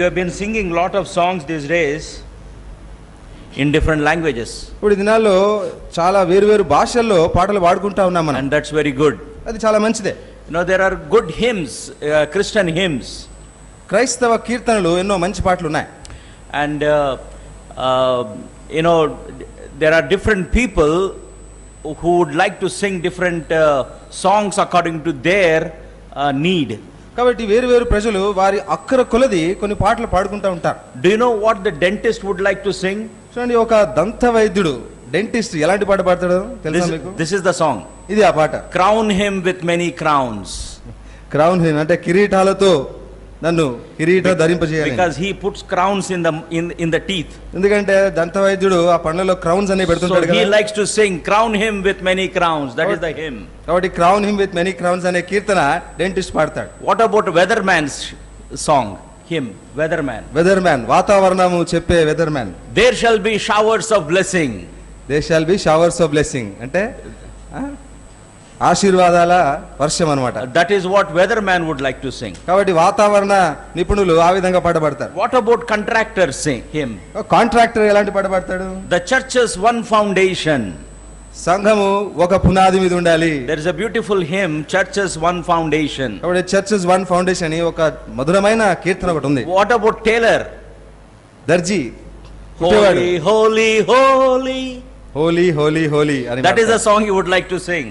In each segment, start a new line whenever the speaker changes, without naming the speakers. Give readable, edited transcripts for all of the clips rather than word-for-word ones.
You have been singing lot of songs these days in different languages.
ఇప్పుడు ఈ దినాల్లో చాలా వేరు భాషల్లో పాటలు పాడుకుంటా ఉన్నాం మనం.
And that's very good.
అది చాలా మంచిదే.
You know, there are good hymns, Christian hymns.
క్రైస్తవ కీర్తనలు ఎన్నో మంచి పాటలు ఉన్నాయి.
And you know, there are different people who would like to sing different songs according to their need.
కాబట్టి వేరు ప్రజలు వారి అక్కర కొలది కొన్ని పాటలు పాడుకుంటూ ఉంటారు.
Do you know what the dentist would like to sing?
చూడండి, ఒక దంత వైద్యుడు డెంటిస్ట్ ఎలాంటి పాట పాడతాడో తెలుసా మీకు?
This is the song.
ఇది ఆ పాట.
Crown him with many crowns.
Crown him అంటే కిరీటాలతో నన్ను కిరీట ధరింపజేయాలి.
Because he puts crowns in the teeth.
ఎందుకంటే దంత వైద్యుడు ఆ పండ్లలో క్రౌన్స్ అన్ని పెడుతుంటాడు
So he
కదా.
likes to sing crown him with many crowns. That is the hymn.
కాబట్టి crown him with many crowns అనే కీర్తన డెంటిస్ట్ పాడతాడు.
What about weatherman's song? Hymn, weatherman.
Weatherman, వాతావరణము చెప్పే weatherman.
There shall be showers of blessing.
There shall be showers of blessing అంటే ఆశీర్వాదాల వర్షం అన్నమాట.
That is what weatherman would like to sing.
కాబట్టి వాతావరణ నిపుణులు ఆ విధంగా పాడబడతారు.
What about contractors sing hymn?
Contractor ఎలాంటి పాడబడతాడు?
The church's one foundation.
సంఘము ఒక పునాది మీద ఉండాలి.
There is a beautiful hymn, church's one foundation.
కాబట్టి చర్చెస్ వన్ ఫౌండేషన్ అని ఒక మధురమైన కీర్తన ఒకటి ఉంది.
What about tailor?
దర్జీ కుట్టేవాడు.
Holy, holy, holy.
Holi Holi Holi అని
That is the song you would like to sing.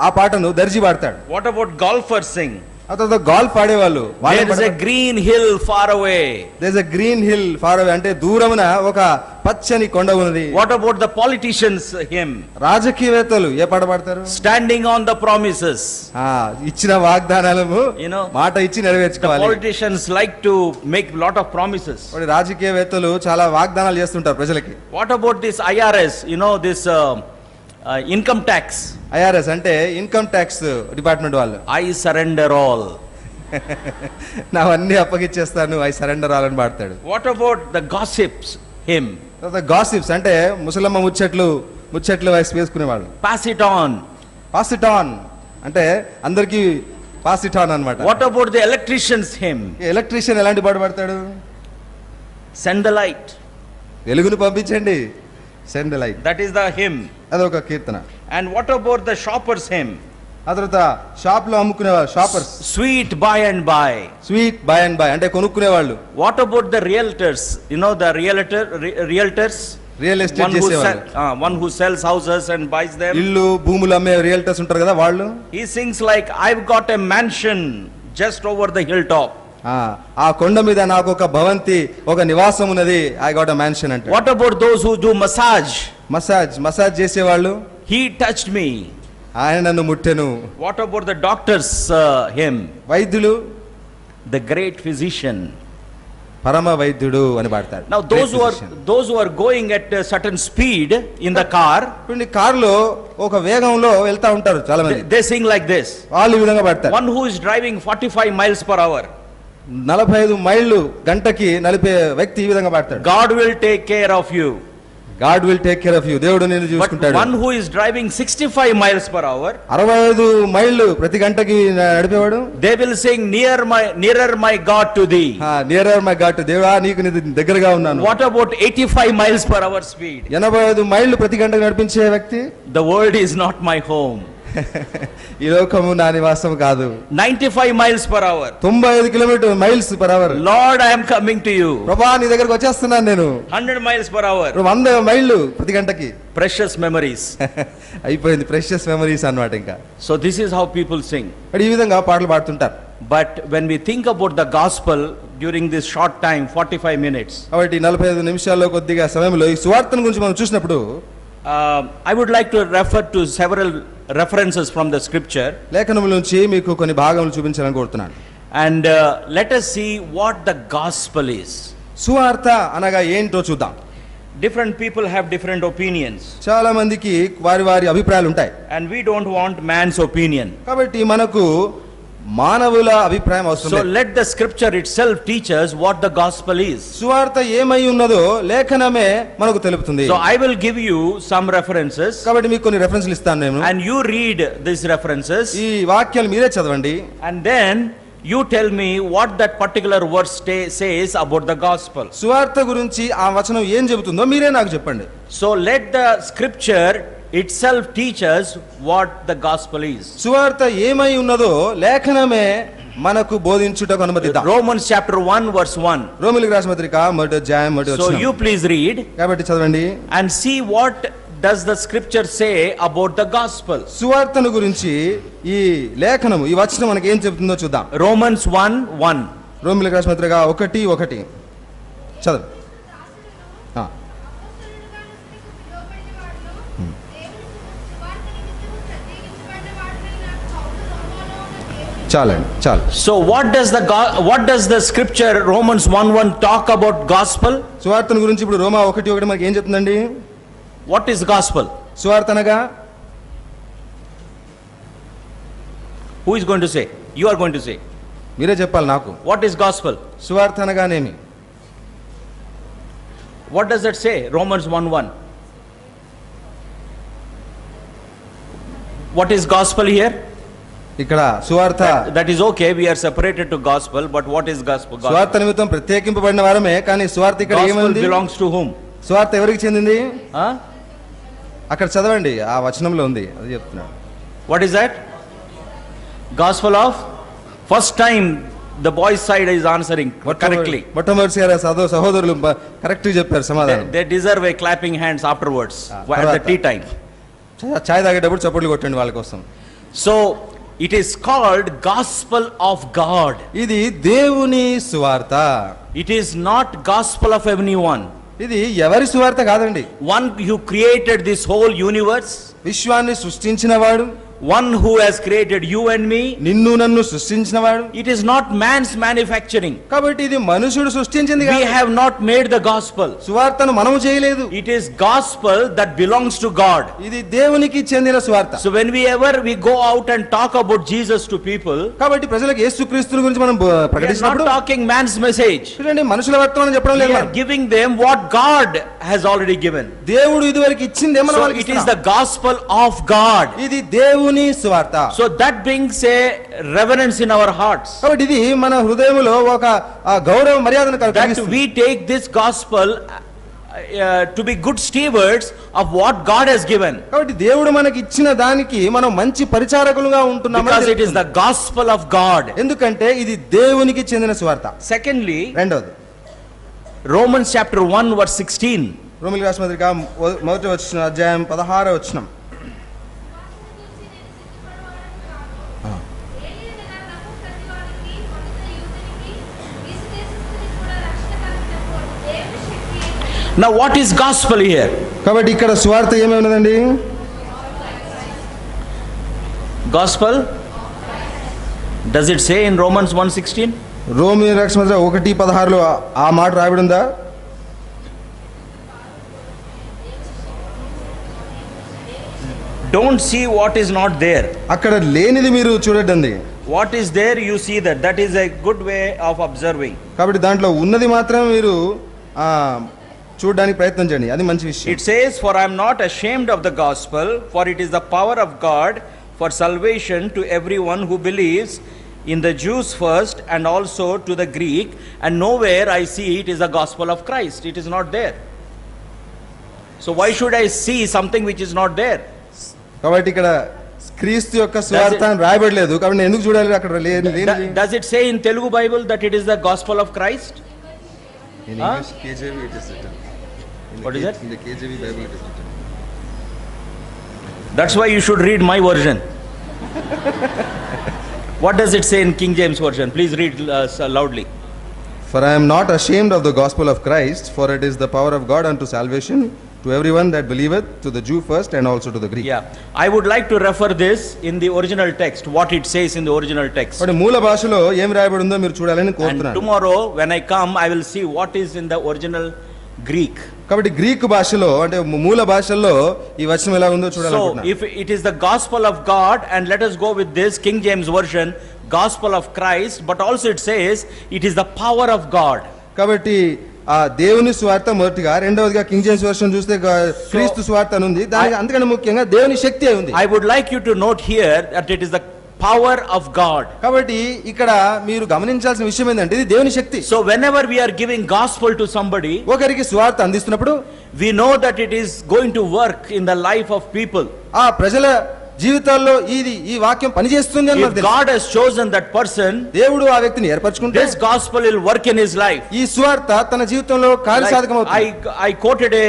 ఆ పాటను దర్జీ పాడతాడు.
What about golfers sing?
ఆ తర్వాత గాల్ఫ్ ఆడేవాళ్ళు.
There is a green hill far away.
There is a green hill far away అంటే దూరమున ఒక పచ్చని కొండ ఉన్నది.
What about the politicians hymn?
రాజకీయవేత్తలు ఏ పాట పాడతారు?
Standing on the promises.
ఇచ్చిన వాగ్దానాలను
You know,
మాట ఇచ్చి
the
నెరవేర్చుకోవాలి.
politicians like to make lot of promises.
రాజకీయవేత్తలు చాలా వాగ్దానాలు చేస్తుంటారు ప్రజలకి.
What about this IRS? You know, this income tax.
IRS అంటే ఇన్కమ్ ట్యాక్స్ డిపార్ట్మెంట్ వాళ్ళు.
I surrender all.
నావన్నీ అప్పగిచ్చేస్తాను, ఐ సరెండర్ ఆల్ అని పాడతాడు.
What about the gossips hymn?
Gossips అంటే ముసలమ్మ ముచ్చట్లు వయసు వేసుకునేవాళ్ళు.
Pass it on.
Pass it on అంటే అందరికి పాస్ ఇట్ ఆన్ అన్నమాట.
What about the electricians hymn?
Electrician ఎలాంటి పాట పాడతాడు?
Send the light.
వెలుగును పంపించండి, send light.
That is the hymn.
అదొక కీర్తన.
And what about the shoppers hymn?
ఆ తర్వాత షాప్ లో అమ్ముకునేవాళ్ళు, shoppers.
Sweet by and by.
Sweet by and by అంటే కొనుక్కునేవాళ్ళు.
What about the realtors? You know, the realtors?
Real estate చేసేవాళ్ళు.
One who sells houses and buys them.
ఇల్లు భూములు అమ్మే రియల్టర్స్ ఉంటారు కదా వాళ్ళు.
He sings like, I've got a mansion just over the hilltop.
ఆ కొండ మీద నాకు ఒక భవంతి, ఒక నివాసం ఉన్నది. ఐ గాట్ ఎ మ్యాన్షన్ అంటే.
What about those who do massage?
Massage చేసేవాళ్ళు.
He touched me.
ఆయన నన్ను ముట్టెను.
What about the doctors hymn?
వైద్యులు,
The great physician.
పరమ వైద్యుడు అని పాడతారు.
Now those who are going at a certain speed in the car,
ఇప్పుడు కారులో ఒక వేగంలో వెళ్తా ఉంటారు చాలా మంది.
they sing like this.
వాళ్ళు ఈ విధంగా పాడతారు.
One who is driving 45 miles per hour.
45 మైళ్ళు గంటకి నడిపే వ్యక్తి ఈ విధంగా పాడతాడు.
God will take care of you.
God will take care of you. దేవుడు నిన్ను
But
చూసుకుంటాడు.
one who is driving 65 miles per hour,
65 మైళ్ళు ప్రతి గంటకి నడిపేవాడు.
they will sing nearer my God to thee.
Nearer my God, దేవా నీకు దగ్గరగా ఉన్నాను.
What about 85 miles per hour speed?
85 మైళ్ళు ప్రతి గంటకు నడిపించే వ్యక్తి.
The world is not my home.
ఈ లోకము నా నివాసం కాదు.
95 miles per hour.
95 miles per hour.
Lord, I am coming to you.
ప్రభా నీ దగ్గరకు వచ్చేస్తున్నాను నేను.
100 miles per hour.
100 మైళ్ళు ప్రతి గంటకి.
Precious memories.
అయిపోయింది, ప్రెషియస్ మెమరీస్ అన్నమాట ఇంకా.
So this is how people sing.
ఈ విధంగా పాటలు పాడుతుంటారు.
But when we think about the gospel during this short time, 45 minutes,
కాబట్టి 45 నిమిషాల్లో కొద్దిగా సమయంలో ఈ సువార్తను గురించి మనం చూసినప్పుడు
I would like to refer to several references from the scripture.
లేఖనముల నుంచి మీకు కొన్ని భాగములు చూపించాలని కోరుతున్నాను.
And let us see what the gospel is.
సువార్త అనగా ఏంటో చూద్దాం.
Different people have different opinions.
చాలా మందికి వారి అభిప్రాయాలు ఉంటాయి.
And we don't want man's opinion.
కాబట్టి మనకు మానవుల అభిప్రాయం అవసరం లేదు.
So let the scripture itself teach us what the gospel is.
సువార్త ఏమై ఉన్నదో లేఖనమే మనకు తెలుపుతుంది.
So I will give you some references.
కాబట్టి మీకు కొన్ని రెఫరెన్స్లు ఇస్తాను నేను.
And you read these references.
ఈ వాక్యాలు మీరే చదవండి.
And then you tell me what that particular verse says about the gospel.
సువార్త గురించి ఆ వచనం ఏం చెబుతుందో మీరే నాకు చెప్పండి.
So let the scripture itself teach us what the gospel is.
సువార్త ఏమై ఉన్నదో లేఖనమే మనకు బోధించుటకు అనుమతిద్దాం.
Romans chapter 1 verse 1.
రోమీయులకు రాసిన పత్రిక 1
So you please read
కాబట్టి చదవండి
and see what does the scripture say about the gospel.
సువార్తను గురించి ఈ లేఖనము ఈ వచనం మనకి ఏం చెబుతుందో చూద్దాం.
Romans 1:1.
రోమీయులకు రాసిన పత్రిక 1:1 చదువు. చాలు.
So what does the scripture Romans 1:1 talk about gospel?
సువార్తను గురించి ఇప్పుడు రోమా 1:1 మనకి ఏం చెప్తుందండి?
What is gospel?
సువార్త అనగా
who is going to say? You are going to say.
మీరే చెప్పాలి నాకు.
What is gospel?
సువార్త అనగానేమి?
What does that say? Romans 1:1. What is gospel here?
ఇక్కడ సువార్త
that is okay, we are separated to gospel, but what is gospel?
సువార్త నిమిత్తం ప్రత్యేకింపబడిన వారమే, కానీ సువార్త ఇక్కడ ఏమైంది?
belongs to whom?
సువార్త ఎవరికి చెందింది? అక్కడ చదవండి, ఆ వచనంలో ఉంది, అది చెప్తున్నాడు.
What is that? Gospel of first time the boys side is answering correctly.
మొట్టమొదటిసారి సహోదరులు కరెక్ట్ గా చెప్పారు సమాధానం.
They deserve a clapping hands afterwards at the tea time.
చాయ్ తాగేటప్పుడు చప్పట్లు కొట్టండి వాళ్ళ కోసం.
So it is called gospel of God.
ఇది దేవుని సువార్త.
It is not gospel of anyone.
ఇది ఎవరి సువార్త కాదండి.
One who created this whole universe,
విశ్వాన్ని సృష్టించిన వాడు,
one who has created you and me,
నిన్ను నన్ను సృష్టించిన వాడు.
it is not man's manufacturing.
కాబట్టి ఇది మనుషుడు సృష్టించింది కాదు.
We have not made the gospel.
సువార్తను మనము చేయలేదు.
It is gospel that belongs to God.
ఇది దేవునికి చెందిన సువార్త.
So whenever we go out and talk about Jesus to people,
కాబట్టి ప్రజలకు యేసుక్రీస్తుని గురించి మనం ప్రకటించినప్పుడు,
we are not talking man's message.
చూడండి, మనుషుల వర్తమానం చెప్పడం లేదు.
We are giving them what God has already given.
దేవుడు ఇదివరకు ఇచ్చిందే మనం వాళ్ళకి
ఇస్తున్నాం. So it is the gospel of God.
ఇది దేవుని సువార్త.
So that brings a reverence in our hearts.
కాబట్టి ఇది మన హృదయములో ఒక గౌరవ మర్యాదను కలిగిస్తుంది.
That we take this gospel to be good stewards of what God has given.
కాబట్టి దేవుడు మనకి ఇచ్చిన దానికి మనం మంచి పరిచారకులుగా ఉంటున్నాము.
Because it is the gospel of God.
ఎందుకంటే ఇది దేవునికి చెందిన సువార్త.
Secondly,
రెండోది
Romans chapter 1 verse 16.
రోమీయులకు రాసిన పత్రిక 1:16
Now what is gospel here?
కాబట్టి ఇక్కడ సువార్త ఏమై ఉన్నదండి?
Gospel, does it say in Romans 1:16?
రోమీయులకు రాసిన పత్రిక 1:16 ఆ మాట రాయబడి ఉందా?
Don't see what is not there.
అక్కడ లేనిది మీరు చూడండి.
What is there you see that. That is a good way of observing.
కాబట్టి దాంట్లో ఉన్నది మాత్రం మీరు చూడడానికి ప్రయత్నం చేయండి, అది మంచి విషయం.
It says, for I am not ashamed of the gospel, for it is the power of God for salvation to everyone who believes, in the Jews first and also to the Greek, and nowhere I see it is the gospel of Christ. It is not there. So why should I see something which is not there?
కాబట్టి ఇక్కడ క్రీస్తు యొక్క సువార్త అని రాయబడలేదు, కాబట్టి నేను ఎందుకు చూడాలి అక్కడ లేనిది?
Does it say in Telugu Bible that it is the gospel of Christ?
In English KJV it is written.
What is that?
In the KJV Bible it is written.
That's why you should read my version. What does it say in King James version? Please read loudly.
For I am not ashamed of the gospel of Christ, for it is the power of God unto salvation to everyone that believeth, to the Jew first and also to the Greek.
Yeah, I would like to refer this in the original text, what it says in the original text.
మరి మూల భాషలో ఏం రాయబడి ఉందో మీరు చూడాలని కోరుతున్నాను.
And tomorrow when I come I will see what is in the original Greek.
కాబట్టి గ్రీక్ భాషలో అంటే మూల భాషల్లో ఈ వచనం ఎలా ఉందో చూడాలనుకుంటున్నాను.
So if it is the gospel of God, and let us go with this King James version, gospel of Christ, but also it says it is the power of God.
కాబట్టి ఆ దేవుని సువార్త మొదటిగా, రెండవదిగా కింగ్ జేమ్స్ వర్షన్ చూస్తే క్రీస్తు సువార్త అని ఉంది. దానికి అందుకని ముఖ్యంగా దేవుని శక్తి ఉంది.
I would like you to note here that it is the power of God.
కాబట్టి ఇక్కడ మీరు గమనించాల్సిన విషయం ఏంటంటే ఇది దేవుని శక్తి.
So whenever we are giving gospel to somebody,
ఒకరికి సువార్త అందిస్తున్నప్పుడు
we know that it is going to work in the life of people.
ఆ ప్రజల జీవితాల్లో ఈ వాక్యం పనిచేస్తుంది అని మనకు
If
తెలుసు.
God has chosen that person,
దేవుడు ఆ వ్యక్తిని ఏర్పరచుకుంటే
this gospel will work in his life.
ఈ సువార్త తన జీవితంలో కార్యసాధకమవుతుంది.
I quoted a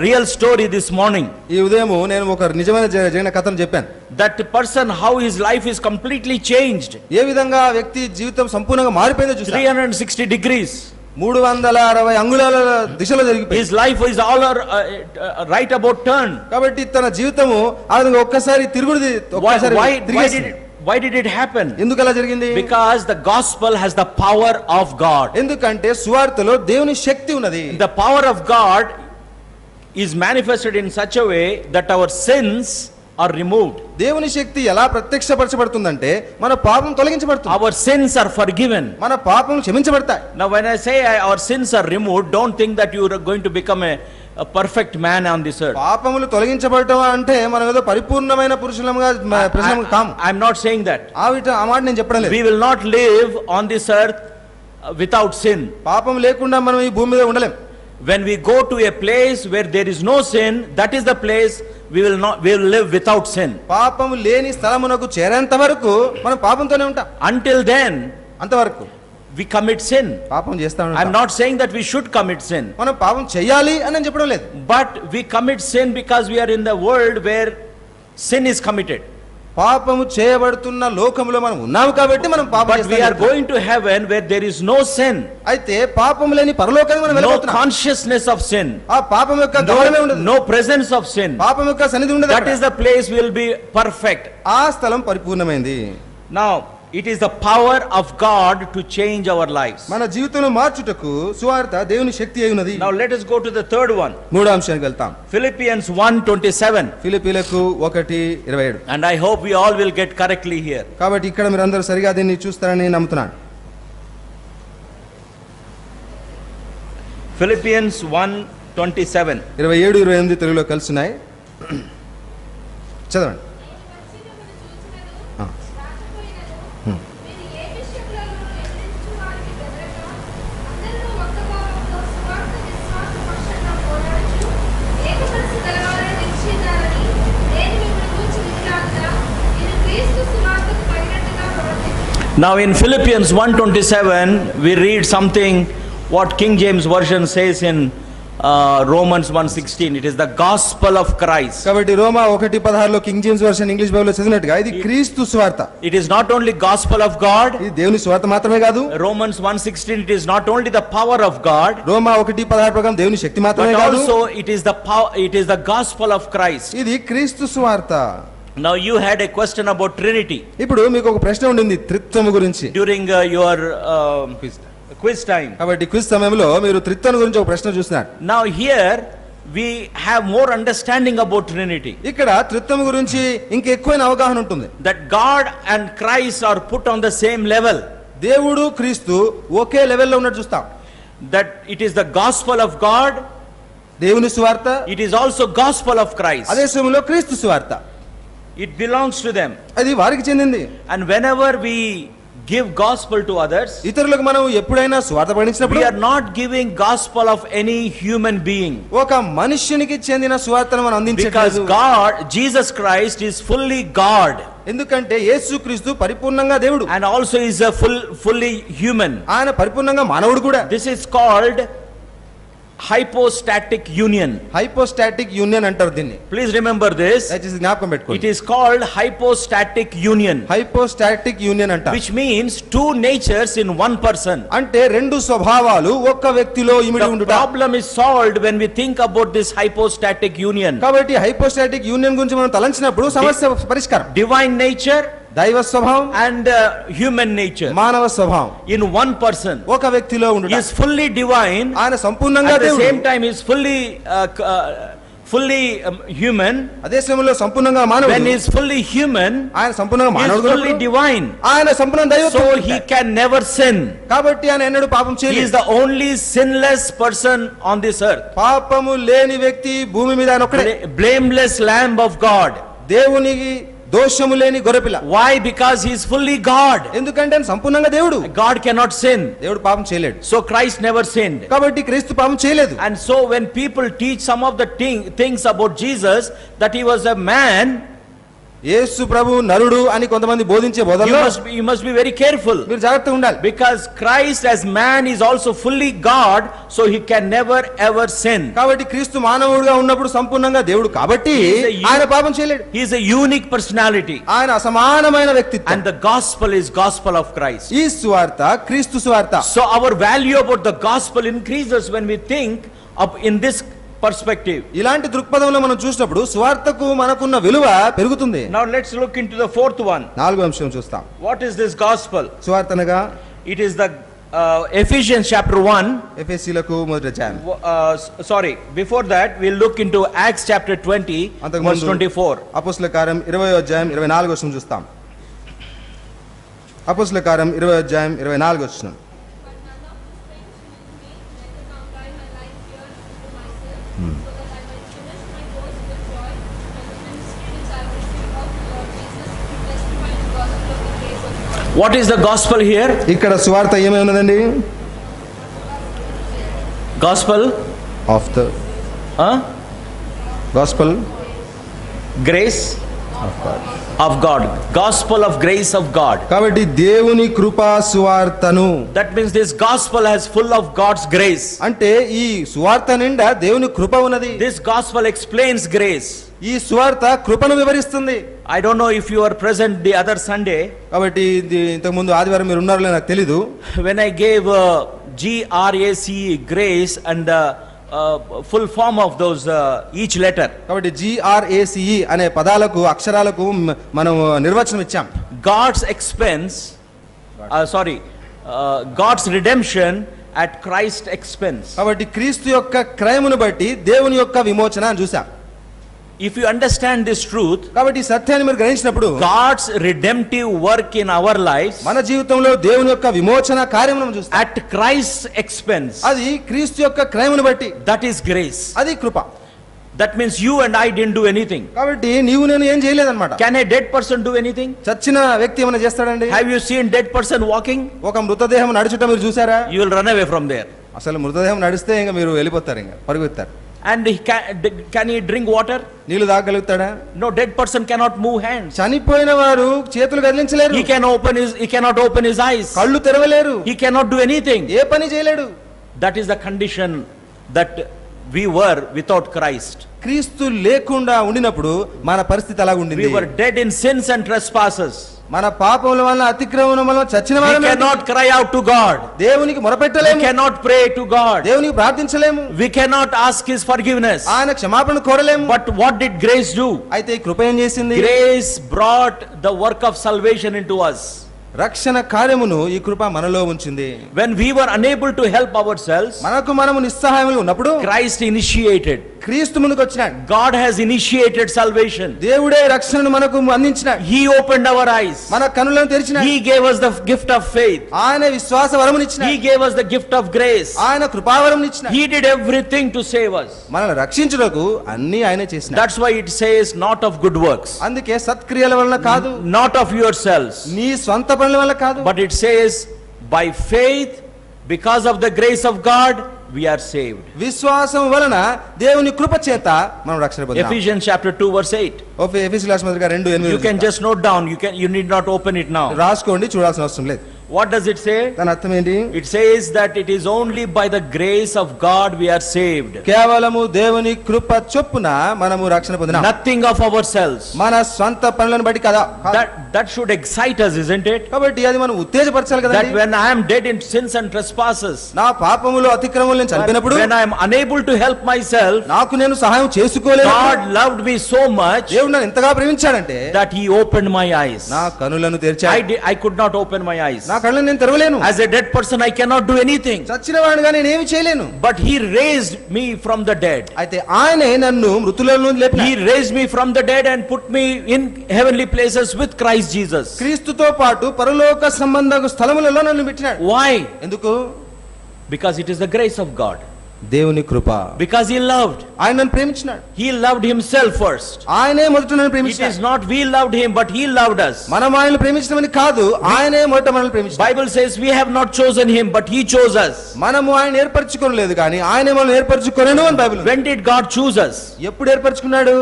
real story this morning.
ఈ ఉదయం నేను ఒక నిజమైన జరిగిన కథను చెప్పాను.
That person, how his life is completely changed.
ఏ విధంగా ఆ వ్యక్తి జీవితం సంపూర్ణంగా మారిపోయిందో చూసాను.
360 degrees.
360 అంగుళాల దిశలో జరిగిపోయింది.
His life is all right about turn.
కాబట్టి తన జీవితము ఆ విధంగా ఒక్కసారి తిరుగుడు
Why did it happen?
ఎందుకు అలా జరిగింది?
Because the gospel has the power of God.
ఎందుకంటే సువార్తలో దేవుని శక్తి ఉన్నది.
The power of God is manifested in such a way that our sins are removed.
దేవుని శక్తి ఎలా ప్రత్యక్షపరచబడుతుందంటే మన పాపం తొలగించబడుతుంది.
Our sins are forgiven.
మన పాపం క్షమించబడతాయి.
Now when I say our sins are removed, don't think that you are going to become a perfect man on this earth.
పాపములు తొలగించబడటం అంటే మనం ఏదో పరిపూర్ణమైన పురుషులముగా ప్రజలము కాము.
I am not saying that.
ఆ మాట నేను చెప్పడం లేదు.
We will not live on this earth without sin.
పాపం లేకుండా మనం ఈ భూమి మీద ఉండలేం.
When we go to a place where there is no sin, that is the place we will live without sin.
పాపము లేని స్థలమునకు చేరేంత వరకు మనం పాపంతోనే ఉంటాం.
Until then,
అంతవరకు
we commit sin.
పాపం చేస్తా ఉంటాం.
I am not saying that we should commit sin.
మనం పాపం చేయాలి అని నేను చెప్పడం లేదు.
But we commit sin because we are in the world where sin is committed.
పాపము చేయబడుతున్న లోకములో మనం ఉన్నాము కాబట్టి మనం పాపం చేస్తాం.
But we are going to heaven where there is no sin.
అయితే పాపం లేని పరలోకానికి మనం వెళ్ళబోతున్నాం.
No consciousness of sin.
ఆ పాపం యొక్క గమనమే ఉండదు.
No presence of sin.
పాపం యొక్క సన్నిధి ఉండదు.
That is the place we will be perfect.
ఆ స్థలం పరిపూర్ణమైంది.
Now it is the power of God to change our lives.
మన జీవితంలో మార్చుటకు సువార్త దేవుని శక్తి అయి ఉన్నది.
Now let us go to the third one.
మూడో అంశానికి వెళ్తాం.
Philippians 1:27.
ఫిలిప్పీలకు 1:27.
And I hope we all will get correctly here.
కాబట్టి ఇక్కడ మీరు అందరూ సరిగా దీన్ని చూస్తారని నమ్ముతున్నాను.
Philippians 1:27.
27-28 తెలుగులో కలుస్తున్నాయి. చదవండి.
Now in Philippians 1:27 we read something what King James version says in Romans 1:16. It is the gospel of Christ.
కాబట్టి రోమా 1:16 లో కింగ్ జేమ్స్ వర్షన్ ఇంగ్లీష్ బైబిల్లో చదివినట్టుగా ఇది క్రీస్తు సువార్త.
It is not only gospel of God.
ఇది దేవుని సువార్త మాత్రమే కాదు.
Romans 1:16 it is not only the power of God.
రోమా 1:16 ప్రకారం దేవుని శక్తి మాత్రమే
కాదు.
కాదు.
Also it is the power, it is the gospel of Christ.
ఇది క్రీస్తు సువార్త.
Now you had a question about Trinity.
ఇప్పుడు మీకు ఒక ప్రశ్న ఉండింది త్రిత్వము గురించి.
During your quiz time.
కాబట్టి క్విజ్ సమయంలో మీరు త్రిత్వం గురించి ఒక ప్రశ్న చూస్తున్నారు.
Now here we have more understanding about Trinity.
ఇక్కడ త్రిత్వం గురించి ఇంకా ఎక్కువైన అవగాహన ఉంటుంది.
That God and Christ are put on the same level.
దేవుడు క్రీస్తు ఒకే లెవెల్లో ఉన్నట్టు చూస్తాం.
That it is the gospel of God.
దేవుని సువార్త.
It is also gospel of Christ.
అదే సమయంలో క్రీస్తు సువార్త.
It belongs to them.
అది వారికి చెందింది.
And whenever we give gospel to others,
ఇతరులకు మనం ఎప్పుడైనా సువార్త ప్రకటించినప్పుడు
we are not giving gospel of any human being.
ఒక మనుష్యునికి చెందిన సువార్తను మనం అందించట్లేదు.
Because God, Jesus Christ is fully God.
ఎందుకంటే యేసుక్రీస్తు పరిపూర్ణంగా దేవుడు.
And also is a fully human.
ఆయన పరిపూర్ణంగా మానవుడు కూడా.
This is called hypostatic union.
Hypostatic union అంటారు దీన్ని.
Please remember this.
దయచేసి జ్ఞాపకం పెట్టుకోండి.
It is called hypostatic union.
Hypostatic union అంటారు.
Which means two natures in one person.
అంటే రెండు స్వభావాలు ఒక్క వ్యక్తిలో ఇమిడి ఉండుట.
The problem is solved when we think about this hypostatic union.
కాబట్టి హైపోస్టాటిక్ యూనియన్ గురించి మనం తలంచినప్పుడు సమస్య పరిష్కారం.
Divine nature
దైవ స్వభావం
and human nature
మానవ స్వభావం
in one person.
ఒక వ్యక్తిలో ఉండుట.
He is fully divine.
ఆయన సంపూర్ణంగా దేవుడు.
At the same time he is fully human.
అదే సమయంలో సంపూర్ణంగా మానవుడు.
When he is fully human,
ఆయన సంపూర్ణంగా
he is
మానవుడు.
fully divine.
ఆయన సంపూర్ణ దైవ.
So he can never sin.
కాబట్టి ఆయన ఎన్నడూ పాపం చేయలేదు.
He is the only sinless person on this earth.
పాపము లేని వ్యక్తి భూమి మీద ఆయన ఒక్కడే.
Blameless lamb of God.
దోషము లేని గొర్రెపిల్ల.
Why? Because he is fully God.
ఎందుకంటే ఆయన సంపూర్ణంగా దేవుడు.
God cannot sin.
దేవుడు పాపం చేయలేడు.
So Christ never sinned.
కాబట్టి క్రీస్తు పాపం చేయలేదు.
And so when people teach some of the things about Jesus, that he was a man,
యేసు ప్రభు నరుడు అని కొంతమంది బోధించే బోధనలో
you must be very careful.
మీరు జాగ్రత్తగా ఉండాలి.
Because Christ as man is also fully God, so he can never ever sin.
కాబట్టి క్రీస్తు మానవుడిగా ఉన్నప్పుడు సంపూర్ణంగా దేవుడు కాబట్టి ఆయన పాపం చేయలేడు.
He is a unique personality.
ఆయన అసమానమైన వ్యక్తిత్వం.
And the gospel is gospel of Christ.
ఈ సువార్త క్రీస్తు సువార్త.
So our value about the gospel increases when we think of in this perspective.
ఇలాంటి దృక్పథంలో మనం చూసినప్పుడు సువార్తకు మనకున్న విలువ పెరుగుతుంది.
Now let's look into the fourth one.
నాలుగో అంశం చూస్తాం.
What is this gospel?
సువార్త అనగా
It is the Ephesians chapter 1.
ఎఫెసీయులకు మొదటి అధ్యాయం.
Sorry, before that we'll look into Acts chapter 20 verse 24.
అపోస్తలుల కార్యం 20వ అధ్యాయం 24వ వచనం చూస్తాం. అపోస్తలుల కార్యం 20వ అధ్యాయం 24వ వచనం.
What is the gospel here?
ఇక్కడ సువార్త ఏమై ఉన్నదండి?
Gospel
of the gospel
grace of God. Gospel of grace of God.
కాబట్టి దేవుని కృపా సువార్తను.
That means this gospel has full of God's grace.
అంటే ఈ సువార్త నిండా దేవుని కృప ఉన్నది.
This gospel explains grace.
ఈ సువార్త కృపను వివరిస్తుంది.
I don't know if you were present the other Sunday.
కాబట్టి ఇంతకు ముందు ఆదివారం మీరు ఉన్నారో లేదో నాకు తెలీదు.
When I gave GRACE grace and the full form of those each letter.
కాబట్టి GRACE అనే పదాలకు అక్షరాలకు మనం నిర్వచనం ఇచ్చాం.
God's expense, God's redemption at Christ's expense.
కాబట్టి క్రీస్తు యొక్క క్రయమును బట్టి దేవుని యొక్క విమోచన అని చూసాం.
If you understand this truth,
కాబట్టి ఈ సత్యాన్ని మీరు గ్రహించినప్పుడు
God's redemptive work in our lives
మన జీవితంలో దేవుని యొక్క విమోచన కార్యమును మనం చూస్తాం.
at Christ's expense,
అది క్రీస్తు యొక్క క్రయమును బట్టి,
that is grace.
అది కృప.
That means you and I didn't do anything.
కాబట్టి నీవు నేను ఏం చేయలేదన్నమాట.
Can a dead person do anything?
చచ్చిన వ్యక్తి ఏమైనా చేస్తాడండి?
Have you seen dead person walking?
ఒక మృతదేహం నడుచుట మీరు చూసారా?
You will run away from there.
అసలు మృతదేహం నడిస్తే ఇంకా మీరు వెళ్ళిపోతారు, ఇంకా పరుగుతారు.
And can he drink water?
నీళ్లు తాగలుగుతాడా?
No, dead person cannot move hands.
చనిపోయిన వారు చేతులు కదిలించలేరు.
He cannot open his eyes.
కళ్ళు తెరవలేరు.
He cannot do anything.
ఏ పని చేయలేడు.
That is the condition that we were without Christ.
క్రీస్తు లేకుండా ఉండినప్పుడు మన పరిస్థితి అలాగ ఉండింది.
We were dead in sins and trespasses.
మన పాపముల వలన అతిక్రమణ వలన చచ్చిన వారమే.
We cannot cry out to God.
దేవునికి మొరపెట్టలేము.
We cannot pray to God.
దేవునికి ప్రార్థించలేము.
We cannot ask his forgiveness.
ఆయన క్షమాపణ కోరలేము.
But what did grace do?
అయితే ఈ కృప ఏం చేసింది?
Grace brought the work of salvation into us.
రక్షణ కార్యమును ఈ కృప మనలో ఉంచింది.
When we were unable to help ourselves,
మనకు మనము నిస్సహాయముగా ఉన్నప్పుడు
Christ initiated.
క్రీస్తు ముందుకు వచ్చినాడు.
God has initiated salvation.
దేవుడే రక్షణను మనకు అందించినాడు.
He opened our eyes.
మన కన్నులను తెరిచినాడు.
He gave us the gift of faith.
ఆయన విశ్వాస వరమును ఇచ్చినాడు.
He gave us the gift of grace.
ఆయన కృపావరమును ఇచ్చినాడు.
He did everything to save us.
మనల్ని రక్షించుటకు అన్నీ ఆయనే చేసినాడు.
That's why it says not of good works.
అందుకే సత్క్రియల వలన కాదు,
not of yourselves,
నీ స్వంత పనుల వల్ల కాదు,
but it says by faith, because of the grace of God, we are saved.
విశ్వాసం వలన దేవుని కృప చేత మనం రక్షణ పొందాం.
Ephesians chapter 2 verse 8.
ఎఫెసీయుల రాసిన పత్రిక 2:8.
You can just note down, you need not open it now.
రాసుకోండి, చూడాల్సిన అవసరం లేదు.
What does it say?
దాని అర్థం ఏంటి?
It says that it is only by the grace of God we are saved.
కేవలము దేవుని కృప చొప్పున మనము రక్షణ పొందినాం.
Nothing of ourselves.
మన స్వంత పనులను బట్టి కదా.
That should excite us, isn't it?
కాబట్టి అది మనం ఉత్తేజపరచాలి కదా.
That when I am dead in sins and trespasses,
నా పాపములు అతిక్రమములు నేను చనిపోయినప్పుడు,
when I am unable to help myself,
నాకు నేను సహాయం చేసుకోలేను.
God loved me so much,
దేవుడు నన్ను ఎంతగా ప్రేమించాడంటే,
that he opened my eyes.
నా కన్నులను తెరిచాడు.
I could not open my eyes.
నా కళ్ళను నేను తెరవలేను.
As a dead person I cannot do anything.
చచ్చిన వాడిగా నేను ఏమీ చేయలేను.
But he raised me from the dead.
అయితే ఆయనే నన్ను మృతుల నుండి లేపినాడు.
He raised me from the dead and put me in heavenly places with Christ Jesus.
క్రీస్తుతో పాటు పరలోక సంబంధ స్థలములలో నన్ను పెట్టినాడు.
Why?
ఎందుకు?
Because it is the grace of God.
దేవుని కృప.
Because he loved.
ఆయన నన్ను ప్రేమించినాడు.
He loved himself first.
ఆయనే మొదట నన్ను
It
ప్రేమించాడు.
is not we loved him, but he loved us.
మనం ఆయనను ప్రేమించడమని కాదు, ఆయనే మొదట మనల్ని ప్రేమించాడు.
Bible says we have not chosen him, but he chose us.
మనము ఆయన ఏర్పరచుకోలేదు కానీ ఆయనే మనల్ని ఏర్పరచుకొనెను అని Bible.
When did God choose us?
ఎప్పుడు ఏర్పరచుకున్నాడు?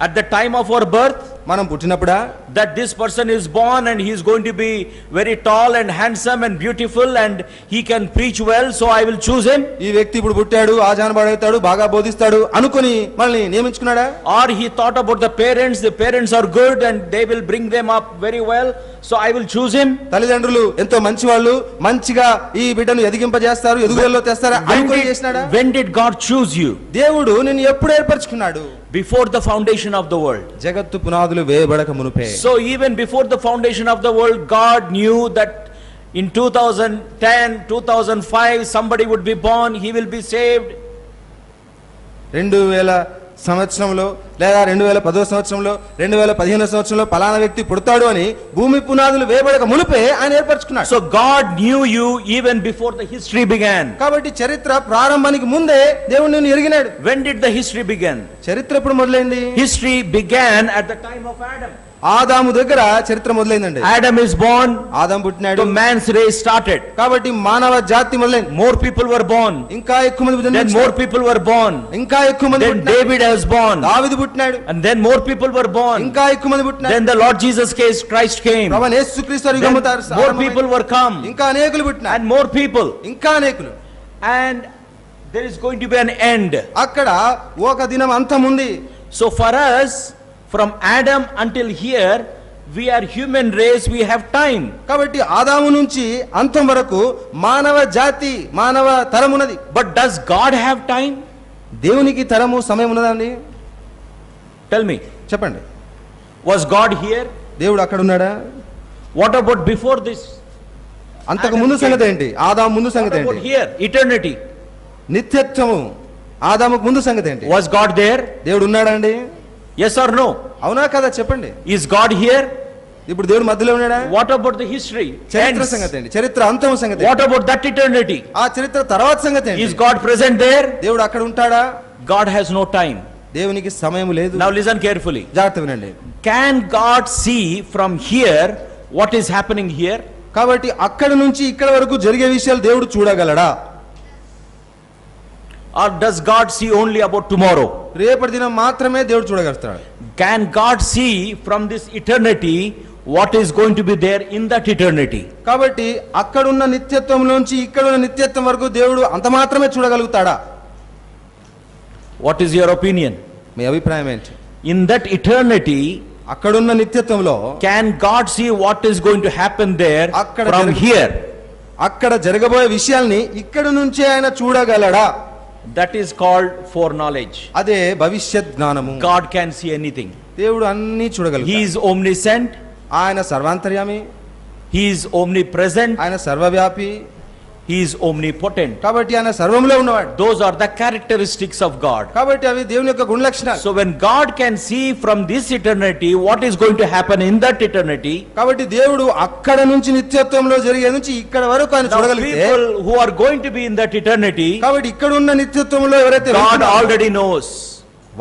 At the time of our birth,
మనం పుట్టినప్పుడా?
that this person is born and he is going to be very tall and handsome and beautiful and he can preach well, so I will choose him.
ఈ వ్యక్తి ఇప్పుడు పుట్టాడు, ఆజానబాడవుతాడు, బాగా బోధిస్తాడు అనుకొని మనల్ని నియమించుకున్నాడా?
Or he thought about the parents are good and they will bring them up very well, so I will choose him.
తల్లిదండ్రులు ఎంతో మంచి వాళ్ళు, మంచిగా ఈ బిడ్డను ఎదిగింపజేస్తారు, ఎదుగుదలలో తెస్తారా అనుకొని చేసినాడా?
When did God choose you?
దేవుడు నిన్ను ఎప్పుడు ఏర్పరచుకున్నాడు?
Before the foundation of the world.
జగత్తు పునాదులు వేయబడక మునుపే.
So even before the foundation of the world, God knew that in 2010, 2005 somebody would be born, he will be saved.
2000 సంవత్సరంలో లేదా 2010 సంవత్సరంలో 2015 సంవత్సరంలో పలానా వ్యక్తి పుడతాడు అని భూమి పునాదులు వేయబడక మునుపే ఆయన ఏర్పరచుకున్నాడు.
So God knew you even before the history began.
కాబట్టి చరిత్ర ప్రారంభానికి ముందే దేవుడు నిన్ను ఎరిగినాడు.
When did the history begin?
చరిత్ర ఎప్పుడు మొదలైంది?
History began at the time of Adam.
ఆదాము దగ్గర చరిత్ర మొదలైందండి.
Adam is born,
ఆదాము పుట్టినాడు,
the man's race started.
కాబట్టి మానవ జాతి మొదలైంది.
More people were born,
ఇంకా ఎక్కువ మంది
then more people were born,
ఇంకా ఎక్కువ మంది
then David was born,
దావీదు పుట్టినాడు,
and then more people were born,
ఇంకా ఎక్కువ మంది పుట్టినారు.
then the Lord Jesus Christ came,
ప్రభువైన యేసుక్రీస్తు
then more people were come,
ఇంకా అనేకులు పుట్టినారు,
and more people,
ఇంకా అనేకులు,
and there is going to be an end.
అక్కడ ఒక దినం అంతం ఉంది.
So for us, from Adam until here, we are human race, we have time.
కాబట్టి ఆదాము నుంచి అంతం వరకు మానవ జాతి, మానవ తరం ఉన్నది.
But does God have time?
దేవునికి తరము సమయం ఉన్నదండి?
Tell me.
చెప్పండి.
Was God here?
దేవుడు అక్కడ ఉన్నాడా?
What about before this?
అంతకు ముందు సంగతి ఏంటి? ఆదాము ముందు సంగతి
What about
ఏంటి?
here? Eternity.
నిత్యత్వము. ఆదాముకు ముందు సంగతి ఏంటి?
Was God there?
దేవుడు ఉన్నాడా అండి?
Yes or no?
అవునా కదా చెప్పండి.
Is God here?
ఇప్పుడు దేవుడు మధ్యలో ఉన్నాడా?
What about the history?
చరిత్ర సంగతి ఏంటి? చరిత్ర అంతం సంగతి.
What about that eternity?
ఆ చరిత్ర తర్వాత సంగతి ఏంటి?
Is God present there?
దేవుడు అక్కడ ఉంటాడా?
God has no time.
దేవునికి సమయం లేదు.
Now listen carefully.
జాగ్రత్త వినండి.
Can God see from here what is happening here?
కాబట్టి అక్కడ నుంచి ఇక్కడ వరకు జరిగే విషయాలు దేవుడు చూడగలడా?
Or does God see only about tomorrow?
రేపటి దినం మాత్రమే దేవుడు చూడగలుగుతాడు.
Can God see from this eternity what is going to be there in that eternity?
కాబట్టి అక్కడున్న నిత్యత్వం నుంచి ఇక్కడున్న నిత్యత్వం వరకు దేవుడు అంత మాత్రమే చూడగలుగుతాడా?
What is your opinion?
మీ అభిప్రాయం ఏంటి?
In that eternity,
అక్కడున్న నిత్యత్వంలో
can God see what is going to happen there
అక్కడ
from here?
అక్కడ జరగబోయే విషయాల్ని ఇక్కడ నుంచే ఆయన చూడగలడా?
That is called foreknowledge.
అదే భవిష్యత్ జ్ఞానము.
God can see anything.
దేవుడు అన్ని చూడగలుగుతాడు.
He is omniscient.
ఆయన సర్వాంతర్యామి.
He is omnipresent.
ఆయన సర్వవ్యాపి.
He is omnipotent.
కాబట్టి ఆయన సర్వములో ఉన్నవాడు.
Those are the characteristics of God.
కాబట్టి అవి దేవుని యొక్క గుణ లక్షణాలు.
So when God can see from this eternity what is going to happen in that eternity,
కాబట్టి దేవుడు అక్కడ నుంచి నిత్యత్వంలో జరిగే నుంచి ఇక్కడ వరకు ఆయన చూడగలిగితే,
people who are going to be in that eternity,
కాబట్టి ఇక్కడ ఉన్న నిత్యత్వంలో ఎవరైతే
God already knows.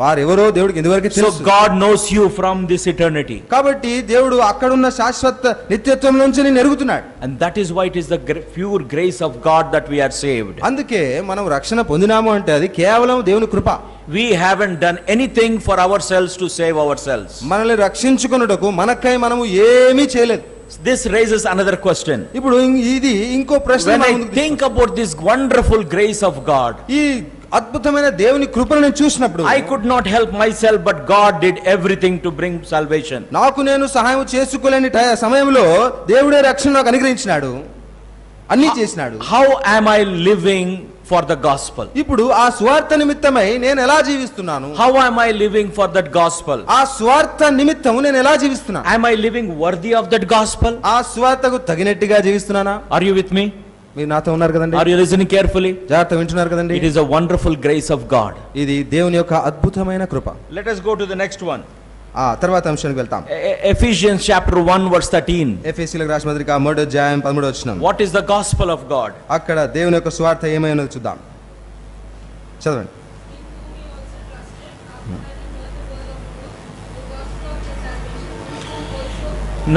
వారెవరో దేవుడికి ఇంతవరకు
So
తెలుసు.
God knows you from this eternity.
కాబట్టి దేవుడు అక్కడున్న శాశ్వత నిత్యత్వం నుంచి నిన్ను ఎరుగుతున్నాడు.
And that is why it is the pure grace of God that we are saved.
అందుకే మనం రక్షణ పొందినాము అంటే అది కేవలం దేవుని కృప.
We haven't done anything for ourselves to save ourselves.
మనల్ని రక్షించుకొనుటకు మనకై మనము ఏమీ చేయలేదు.
This raises another question.
ఇప్పుడు ఇది ఇంకో ప్రశ్న.
When I think about this wonderful grace of God,
ఈ అద్భుతమైన దేవుని కృపను నేను చూసినప్పుడు
I could not help myself, but God did everything to bring salvation.
నాకు నేను సహాయం చేసుకోలేని సమయంలో దేవుడే రక్షణ నాకు అనుగ్రహించినాడు, అన్ని చేసినాడు.
How am I living for the gospel?
ఇప్పుడు ఆ స్వార్థ నిమిత్తమై నేను ఎలా జీవిస్తున్నాను?
How am I living for that gospel?
ఆ స్వార్థ నిమిత్తము నేను ఎలా జీవిస్తున్నాను?
Am I living worthy of that gospel?
ఆ స్వార్థకు తగినట్టుగా జీవిస్తున్నానా?
Are you with me?
మీరు నాతో ఉన్నారు కదండి?
Are you listening carefully?
జాగ్రత్త వింటున్నారు కదండి?
It is a wonderful grace of God.
ఇది దేవుని యొక్క అద్భుతమైన కృప.
Let us go to the next one.
తర్వాత అంశానికి వెళ్తాం.
Ephesians chapter 1 verse 13.
ఎఫెసీయులకు రాసిన పత్రిక 3వ అధ్యాయం 13వ వచనం.
What is the gospel of God?
అక్కడ దేవుని యొక్క స్వార్థ ఏమైనదో చూద్దాం. చదవండి.